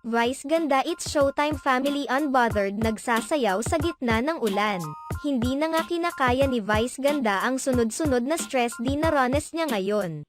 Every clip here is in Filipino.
Vice ganda It's Showtime family unbothered nagsasayaw sa gitna ng ulan. Hindi na nga kinakaya ni Vice ganda ang sunod-sunod na stress dinaranas niya ngayon.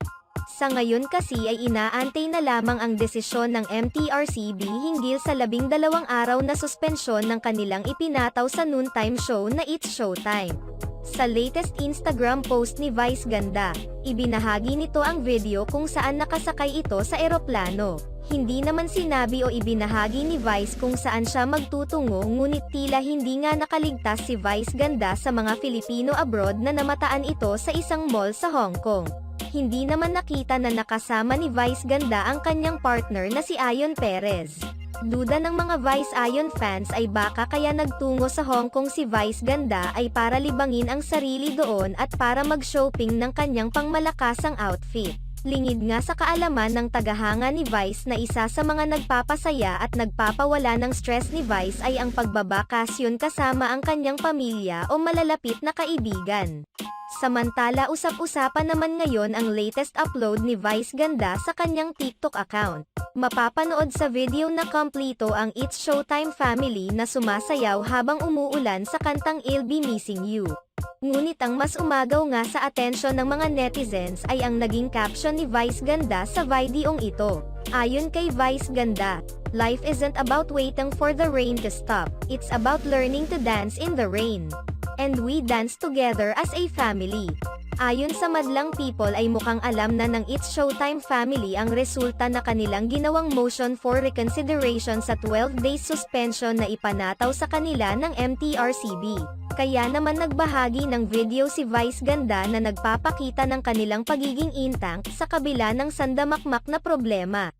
Sa ngayon kasi ay inaantay na lamang ang desisyon ng MTRCB hinggil sa 12 araw na suspensyon ng kanilang ipinataw sa noontime show na It's Showtime. Sa latest Instagram post ni Vice ganda, ibinahagi nito ang video kung saan nakasakay ito sa eroplano. Hindi naman sinabi o ibinahagi ni Vice kung saan siya magtutungo, ngunit tila hindi nga nakaligtas si Vice ganda sa mga Filipino abroad na namataan ito sa isang mall sa Hong Kong. Hindi naman nakita na nakasama ni Vice ganda ang kanyang partner na si Ayon Perez. Duda ng mga Vice Ayon fans ay baka kaya nagtungo sa Hong Kong si Vice ganda ay para libangin ang sarili doon at para mag-shopping ng kanyang pangmalakasang outfit. Lingid nga sa kaalaman ng tagahanga ni Vice na isa sa mga nagpapasaya at nagpapawala ng stress ni Vice ay ang pagbabakasyon kasama ang kanyang pamilya o malalapit na kaibigan. Samantala usap-usapan naman ngayon ang latest upload ni Vice ganda sa kanyang TikTok account. Mapapanood sa video na kompleto ang It's Showtime family na sumasayaw habang umuulan sa kantang I'll Be Missing You. Ngunit ang mas umagaw nga sa atensyon ng mga netizens ay ang naging caption ni Vice ganda sa videong ito. Ayon kay Vice ganda, "Life isn't about waiting for the rain to stop, it's about learning to dance in the rain. And we dance together as a family." Ayon sa madlang people ay mukhang alam na ng It's Showtime family ang resulta na kanilang ginawang motion for reconsideration sa 12 days suspension na ipanataw sa kanila ng MTRCB. Kaya naman nagbahagi ng video si Vice ganda na nagpapakita ng kanilang pagiging intact sa kabila ng sandamakmak na problema.